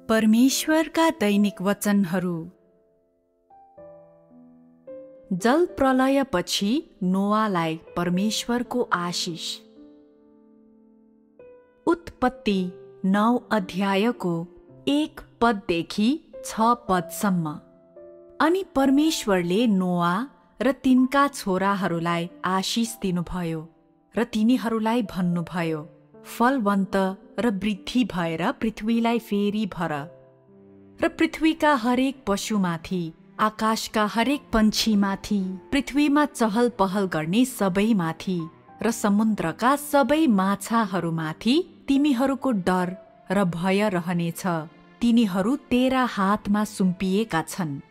परमेश्वरका दैनिक वचनहरू। जल प्रलयपछि नोआलाई परमेश्वरको आशिष। उत्पत्ति 9 अध्यायको 1 पददेखि 6 पदसम्म। अनि परमेश्वरले नोआ र तिनका छोराहरूलाई आशिष दिनुभयो र तिनीहरूलाई भन्नुभयो, फलवन्त र वृद्धि भएर पृथ्वीलाई फेरि भर र पृथ्वीका हरेक पशुमाथि, आकाशका हरेक पन्छीमाथि, पृथ्वीमा चहल पहल गर्ने सबैमाथि र समुद्रका सबै माछाहरूमाथि तिमीहरूको डर र भय रहनेछ। तिनीहरू तेरा हातमा सुम्पिएका छन्।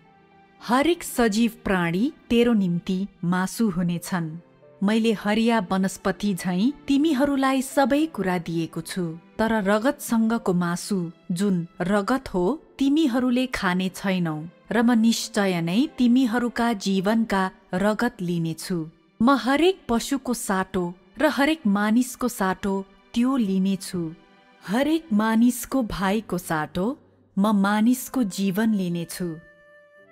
हरेक सजीव प्राणी तेरो निम्ति मासु हुनेछन्। मैले हरिया वनस्पति झैं तिमीहरूलाई सबै कुरा दिएको छु, तर रगतसँगको मासु जुन रगत हो तिमीहरूले खाने छैनौ र म निश्चय नै तिमीहरूका जीवनका रगत लिनेछु। म हरेक पशुको साटो र हरेक मानिसको साटो त्यो लिनेछु। हरेक मानिसको भाइको साटो म मानिसको जीवन लिनेछु।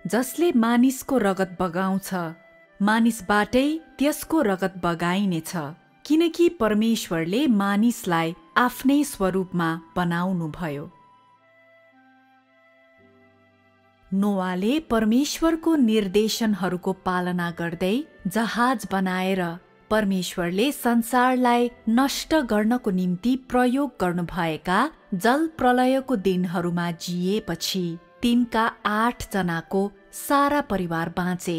जसले मानिसको रगत बगाउँछ, मानिसबाटै त्यसको रगत बगाइनेछ, किनकि परमेश्वरले मानिसलाई आफ्नै स्वरूपमा बनाउनुभयो। नोआले परमेश्वरको निर्देशनहरूको पालना गर्दै जहाज बनाएर परमेश्वरले संसारलाई नष्ट गर्नको निम्ति प्रयोग गर्नुभएका जल प्रलयको दिनहरूमा जिएपछि तिनका 8 जनाको सारा परिवार बाँचे।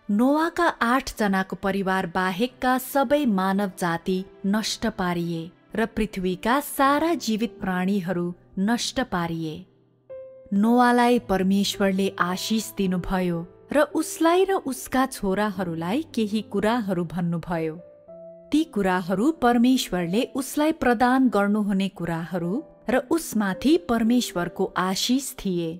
नोआका 8 जनाको परिवार बाहेकका सबै मानव जाति नष्ट पारिए र पृथ्वीका सारा जीवित प्राणीहरू नष्ट पारिए। नोआलाई परमेश्वरले आशिष दिनुभयो र उसलाई र उसका छोराहरूलाई केही कुराहरू भन्नुभयो। ती कुराहरू परमेश्वरले उसलाई प्रदान गर्नुहुने कुराहरू र उसमाथि परमेश्वरको आशिष थिए।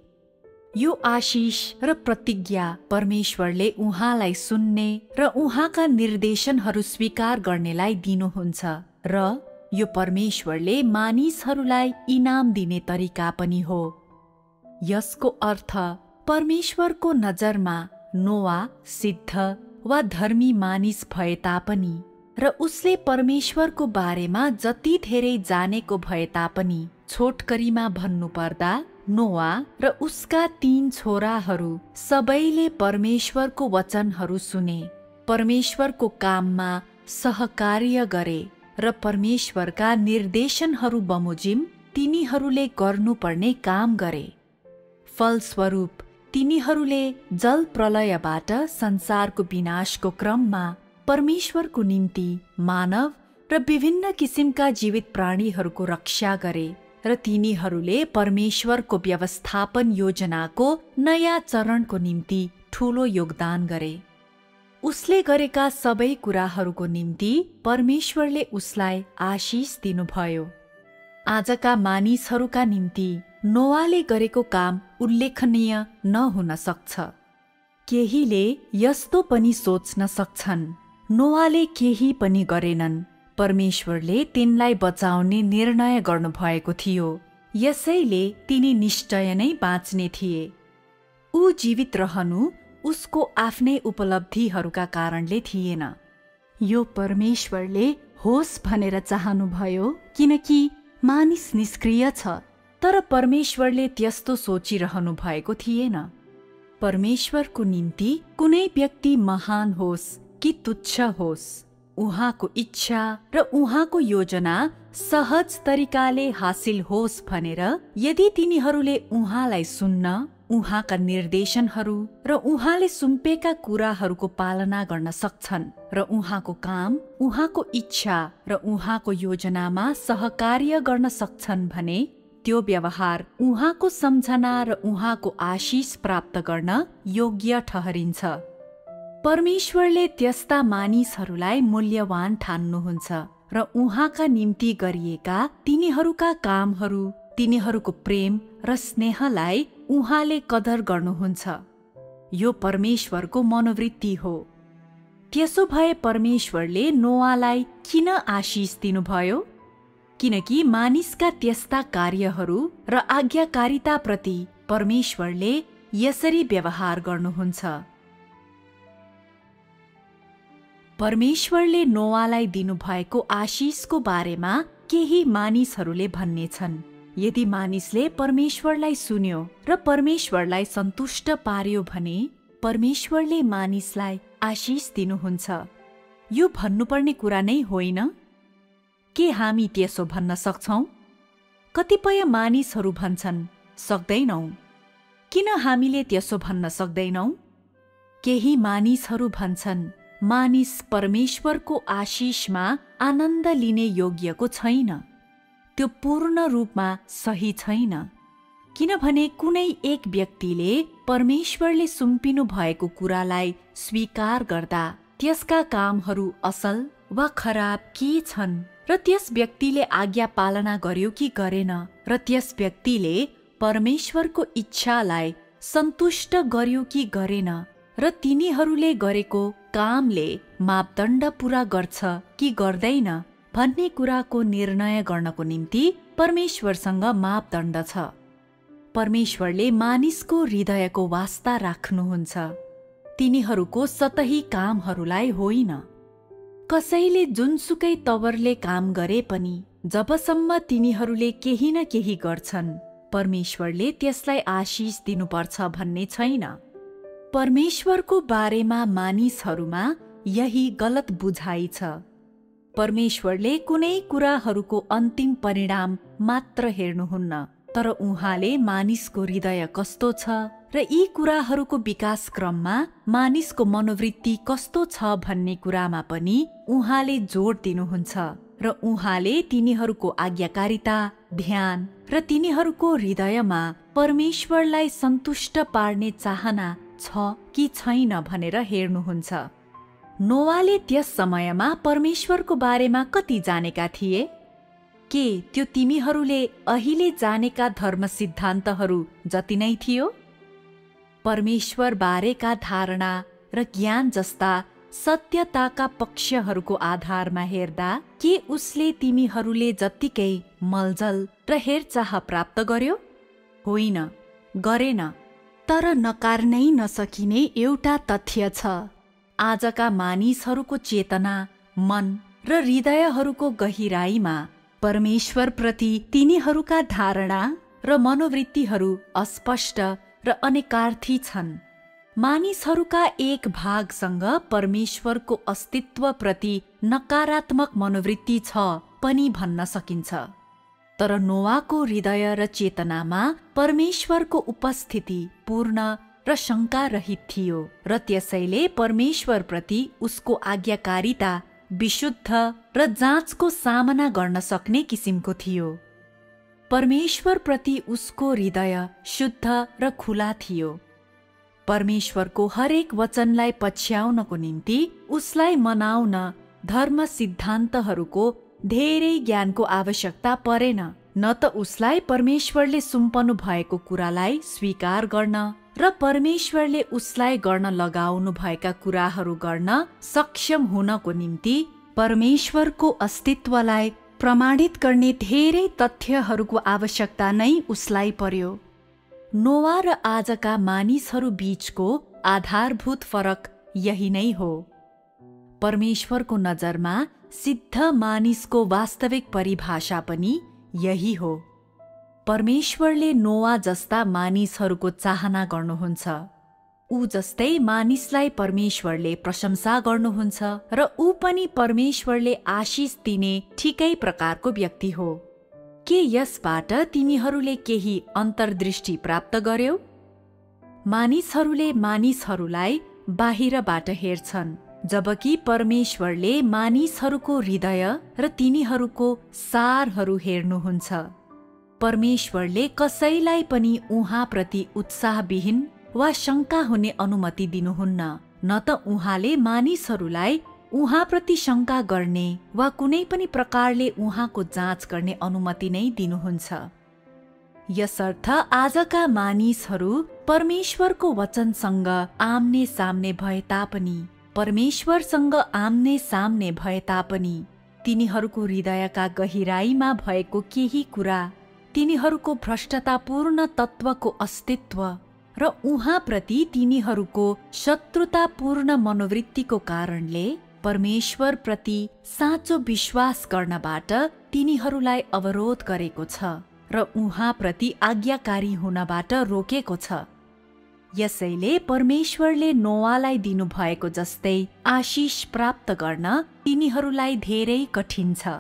यो आशिष र प्रतिज्ञा परमेश्वरले उहाँलाई सुन्ने र उहाँका निर्देशनहरू स्वीकार गर्नेलाई दिनुहुन्छ र यो परमेश्वरले मानिसहरूलाई इनाम दिने तरिका पनि हो। यसको अर्थ परमेश्वरको नजरमा नोआ सिद्ध वा धर्मी मानिस भए तापनि र उसले परमेश्वरको बारेमा जति धेरै जानेको भए तापनि, छोटकरीमा भन्नुपर्दा नोआ र उसका 3 छोराहरू सबैले परमेश्वरको वचनहरू सुने, परमेश्वरको काममा सहकार्य गरे र परमेश्वरका निर्देशनहरू बमोजिम तिनीहरूले गर्नुपर्ने काम गरे। फलस्वरूप तिनीहरूले जल प्रलयबाट संसारको विनाशको क्रममा परमेश्वरको निम्ति मानव र विभिन्न किसिमका जीवित प्राणीहरूको रक्षा गरे र तिनीहरूले परमेश्वरको व्यवस्थापन योजनाको नयाँ चरणको निम्ति ठूलो योगदान गरे। उसले गरेका सबै कुराहरूको निम्ति परमेश्वरले उसलाई आशिष दिनुभयो। आजका मानिसहरूका निम्ति नोआले गरेको काम उल्लेखनीय नहुन सक्छ। केहीले यस्तो पनि सोच्न सक्छन्, नोआले केही पनि गरेनन्, परमेश्वरले तिनलाई बचाउने निर्णय गर्नुभएको थियो, यसैले तिनी निश्चय नै बाँच्ने थिए। ऊ जीवित रहनु उसको आफ्नै उपलब्धिहरूका कारणले थिएन। यो परमेश्वरले होस् भनेर चाहनुभयो, किनकि मानिस निष्क्रिय छ, तर परमेश्वरले त्यस्तो सोचिरहनु भएको थिएन। परमेश्वरको निम्ति कुनै व्यक्ति महान होस् कि तुच्छ होस्, उहाँको इच्छा र उहाँको योजना सहज तरिकाले हासिल होस् भनेर यदि तिनीहरूले उहाँलाई सुन्न, उहाँका निर्देशनहरू र उहाँले सुम्पेका कुराहरूको पालना गर्न सक्छन् र उहाँको काम, उहाँको इच्छा र उहाँको योजनामा सहकार्य गर्न सक्छन् भने त्यो व्यवहार उहाँको सम्झना र उहाँको आशिष प्राप्त गर्न योग्य ठहरिन्छ। परमेश्वरले त्यस्ता मानिसहरूलाई मूल्यवान ठान्नुहुन्छ र उहाँका निम्ति गरिएका तिनीहरूका कामहरू, तिनीहरूको प्रेम र स्नेहलाई उहाँले कदर गर्नुहुन्छ। यो परमेश्वरको मनोवृत्ति हो। त्यसो भए परमेश्वरले नोआलाई किन आशिष दिनुभयो? किनकि मानिसका त्यस्ता कार्यहरू र आज्ञाकारिताप्रति परमेश्वरले यसरी व्यवहार गर्नुहुन्छ। परमेश्वरले नोआलाई दिनुभएको आशिषको बारेमा केही मानिसहरूले भन्नेछन्। यदि मानिसले परमेश्वरलाई सुन्यो र परमेश्वरलाई सन्तुष्ट पार्यो भने परमेश्वरले मानिसलाई आशिष दिनुहुन्छ। यो भन्नुपर्ने कुरा नै होइन? के हामी त्यसो भन्न सक्छौं? कतिपय मानिसहरू भन्छन् सक्दैनौ। किन हामीले त्यसो भन्न सक्दैनौ? केही मानिसहरू भन्छन् मानिस परमेश्वरको आशिषमा आनन्द लिने योग्यको छैन। त्यो पूर्ण रूपमा सही छैन, किनभने कुनै एक व्यक्तिले परमेश्वरले सुम्पिनु भएको कुरालाई स्वीकार गर्दा त्यसका कामहरू असल वा खराब के छन् र त्यस व्यक्तिले आज्ञा पालना गर्यो कि गरेन र त्यस व्यक्तिले परमेश्वरको इच्छालाई सन्तुष्ट गर्यो कि गरेन र तिनीहरूले गरेको कामले मापदण्ड पूरा गर्छ कि गर्दैन भन्ने कुराको निर्णय गर्नको निम्ति परमेश्वरसँग मापदण्ड छ। परमेश्वरले मानिसको हृदयको वास्ता राख्नुहुन्छ, तिनीहरूको सतही कामहरूलाई होइन। कसैले जुनसुकै तवरले काम गरे पनि जबसम्म तिनीहरूले केही न केही गर्छन् परमेश्वरले त्यसलाई आशिष दिनुपर्छ भन्ने छैन। परमेश्वरको बारेमा मानिसहरूमा यही गलत बुझाइ छ। परमेश्वरले कुनै कुराहरूको अन्तिम परिणाम मात्र हेर्नुहुन्न, तर उहाँले मानिसको हृदय कस्तो छ र यी कुराहरूको विकास क्रममा मानिसको मनोवृत्ति कस्तो छ भन्ने कुरामा पनि उहाँले जोड दिनुहुन्छ र उहाँले तिनीहरूको आज्ञाकारिता, ध्यान र तिनीहरूको हृदयमा परमेश्वरलाई सन्तुष्ट पार्ने चाहना छ कि छैन भनेर हेर्नुहुन्छ। नोआले त्यस समयमा परमेश्वरको बारेमा कति जानेका थिए? के त्यो तिमीहरूले अहिले जानेका धर्म सिद्धान्तहरू जति नै थियो? परमेश्वर बारेका धारणा र ज्ञान जस्ता सत्यताका पक्षहरूको आधारमा हेर्दा के उसले तिमीहरूले जत्तिकै मलजल र हेरचाह प्राप्त गर्यो? होइन, गरेन। तर नकार्नै नसकिने एउटा तथ्य छ। आजका मानिसहरूको चेतना, मन र हृदयहरूको गहिराईमा परमेश्वरप्रति तिनीहरूका धारणा र मनोवृत्तिहरू अस्पष्ट र अनेकार्थी छन्। मानिसहरूका एक भागसँग परमेश्वरको अस्तित्वप्रति नकारात्मक मनोवृत्ति छ पनि भन्न सकिन्छ। तर नोआको हृदय र चेतनामा परमेश्वरको उपस्थिति पूर्ण र शङ्का रहित थियो र त्यसैले परमेश्वरप्रति उसको आज्ञाकारिता विशुद्ध र जाँचको सामना गर्न सक्ने किसिमको थियो। परमेश्वरप्रति उसको हृदय शुद्ध र खुला थियो। परमेश्वरको हरेक वचनलाई पछ्याउनको निम्ति उसलाई मनाउन धर्म सिद्धान्तहरूको धेरै ज्ञानको आवश्यकता परेन। न त उसलाई परमेश्वरले सुम्पनु भएको कुरालाई स्वीकार गर्न र परमेश्वरले उसलाई गर्न लगाउनु भएका कुराहरू गर्न सक्षम हुनको निम्ति परमेश्वरको अस्तित्वलाई प्रमाणित गर्ने धेरै तथ्यहरूको आवश्यकता नै उसलाई पर्यो। नोआ र आजका मानिसहरू बीचको आधारभूत फरक यही नै हो। परमेश्वरको नजरमा सिद्ध मानिसको वास्तविक परिभाषा पनि यही हो। परमेश्वरले नोआ जस्ता मानिसहरूको चाहना गर्नुहुन्छ। ऊ जस्तै मानिसलाई परमेश्वरले प्रशंसा गर्नुहुन्छ र ऊ पनि परमेश्वरले आशिष दिने ठिकै प्रकारको व्यक्ति हो। के यसबाट तिमीहरूले केही अन्तर्दृष्टि प्राप्त गर्यौ? मानिसहरूले मानिसहरूलाई बाहिरबाट हेर्छन्, जबकि परमेश्वरले मानिसहरूको हृदय र तिनीहरूको सारहरू हेर्नुहुन्छ। परमेश्वरले कसैलाई पनि उहाँप्रति उत्साहविहीन वा शङ्का हुने अनुमति दिनुहुन्न, न त उहाँले मानिसहरूलाई उहाँप्रति शङ्का गर्ने वा कुनै पनि प्रकारले उहाँको जाँच गर्ने अनुमति नै दिनुहुन्छ। यसर्थ आजका मानिसहरू परमेश्वरको वचनसँग आम्ने सामने भए तापनि, परमेश्वरसँग आम्ने सामने भए तापनि तिनीहरूको हृदयका गहिराईमा भएको केही कुरा, तिनीहरूको भ्रष्टतापूर्ण तत्त्वको अस्तित्व र उहाँप्रति तिनीहरूको शत्रुतापूर्ण मनोवृत्तिको कारणले परमेश्वरप्रति साँचो विश्वास गर्नबाट तिनीहरूलाई अवरोध गरेको छ र उहाँप्रति आज्ञाकारी हुनबाट रोकेको छ। यसैले परमेश्वरले नोआलाई दिनुभएको जस्तै आशिष प्राप्त गर्न तिनीहरूलाई धेरै कठिन छ।